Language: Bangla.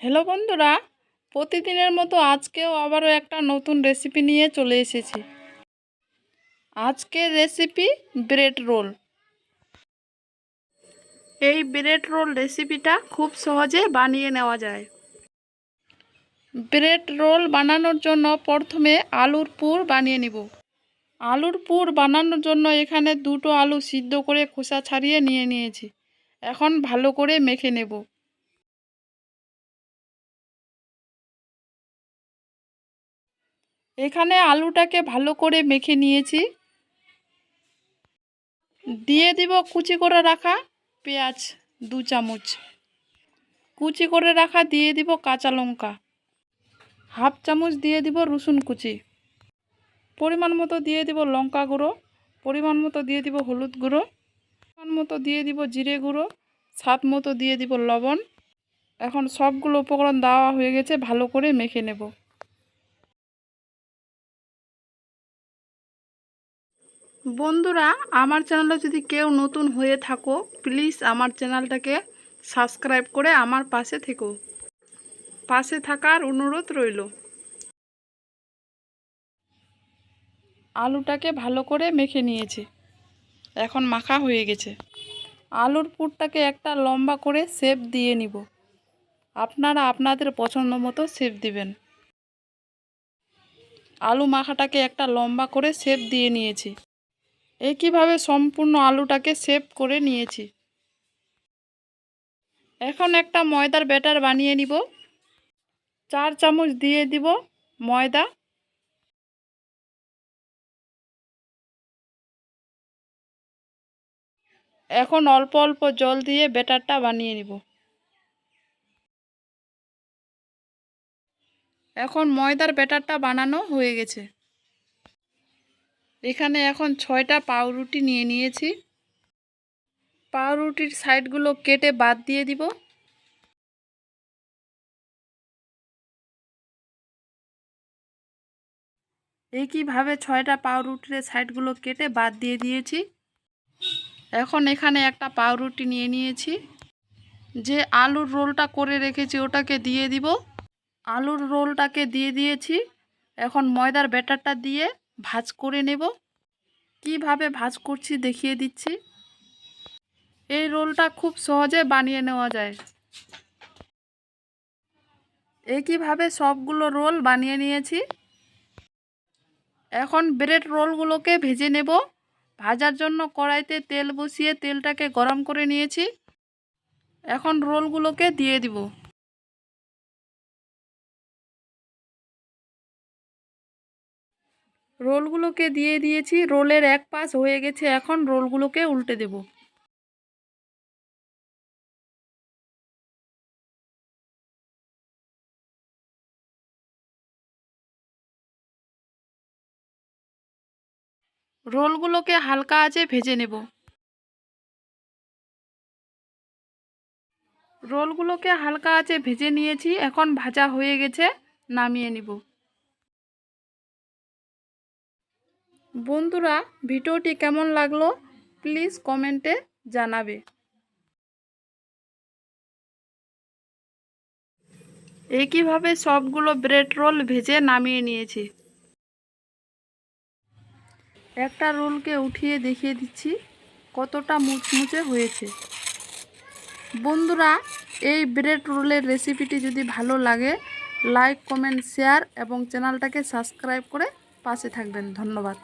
হ্যালো বন্ধুরা, প্রতিদিনের মতো আজকেও আবারও একটা নতুন রেসিপি নিয়ে চলে এসেছি। আজকের রেসিপি ব্রেড রোল। এই ব্রেড রোল রেসিপিটা খুব সহজে বানিয়ে নেওয়া যায়। ব্রেড রোল বানানোর জন্য প্রথমে আলুর পুর বানিয়ে নিব। আলুর পুর বানানোর জন্য এখানে দুটো আলু সিদ্ধ করে খোসা ছাড়িয়ে নিয়েছি। এখন ভালো করে মেখে নেব। এখানে আলুটাকে ভালো করে মেখে নিয়েছি। দিয়ে দিব কুচি করে রাখা পেঁয়াজ 2 চামচ, কুচি করে রাখা দিয়ে দিব কাঁচা লঙ্কা, হাফ চামচ দিয়ে দিব রসুন কুচি, পরিমাণ মতো দিয়ে দিব লঙ্কা গুঁড়ো, পরিমাণ মতো দিয়ে দিব হলুদ গুঁড়ো, পরিমাণ মতো দিয়ে দিব জিরে গুঁড়ো, স্বাদ মতো দিয়ে দিব লবণ। এখন সবগুলো উপকরণ দেওয়া হয়ে গেছে, ভালো করে মেখে নেব। বন্ধুরা, আমার চ্যানেলে যদি কেউ নতুন হয়ে থাকো, প্লিজ আমার চ্যানেলটাকে সাবস্ক্রাইব করে আমার পাশে থেকো। পাশে থাকার অনুরোধ রইল। আলুটাকে ভালো করে মেখে নিয়েছি, এখন মাখা হয়ে গেছে। আলুর পুরটাকে একটা লম্বা করে শেপ দিয়ে নিব। আপনারা আপনাদের পছন্দ মতো শেপ দিবেন। আলু মাখাটাকে একটা লম্বা করে শেপ দিয়ে নিয়েছি। একইভাবে সম্পূর্ণ আলুটাকে শেপ করে নিয়েছি। এখন একটা ময়দার ব্যাটার বানিয়ে নিব। 4 চামচ দিয়ে দিব ময়দা। এখন অল্প অল্প জল দিয়ে ব্যাটারটা বানিয়ে নিব। এখন ময়দার ব্যাটারটা বানানো হয়ে গেছে। এখানে এখন 6টা পাউরুটি নিয়ে নিয়েছি। পাউরুটির সাইডগুলো কেটে বাদ দিয়ে দিব। একইভাবে 6টা পাউরুটির সাইডগুলো কেটে বাদ দিয়ে দিয়েছি। এখন এখানে একটা পাউরুটি নিয়ে নিয়েছি। যে আলুর রোলটা করে রেখেছি ওটাকে দিয়ে দিব। আলুর রোলটাকে দিয়ে দিয়েছি। এখন ময়দার ব্যাটারটা দিয়ে ভাঁজ করে নেব। কিভাবে ভাঁজ করছি দেখিয়ে দিচ্ছি। এই রোলটা খুব সহজে বানিয়ে নেওয়া যায়। একইভাবে সবগুলো রোল বানিয়ে নিয়েছি। এখন ব্রেড রোলগুলোকে ভেজে নেব। ভাজার জন্য কড়াইতে তেল বসিয়ে তেলটাকে গরম করে নিয়েছি। এখন রোলগুলোকে দিয়ে দিব। রোলগুলোকে দিয়ে দিয়েছি। রোলের এক পাশ হয়ে গেছে, এখন রোলগুলোকে উল্টে দেব। রোলগুলোকে হালকা আঁচে ভেজে নেব। রোলগুলোকে হালকা আঁচে ভেজে নিয়েছি, এখন ভাজা হয়ে গেছে, নামিয়ে নিব। বন্ধুরা, ভিডিওটি কেমন লাগলো প্লিজ কমেন্টে জানাবে। একইভাবে সবগুলো ব্রেড রোল ভেজে নামিয়ে নিয়েছি। একটা রোলকে উঠিয়ে দেখিয়ে দিচ্ছি কতটা মুচমুচে হয়েছে। বন্ধুরা, এই ব্রেড রোলের রেসিপিটি যদি ভালো লাগে লাইক, কমেন্ট, শেয়ার এবং চ্যানেলটাকে সাবস্ক্রাইব করে পাশে থাকবেন। ধন্যবাদ।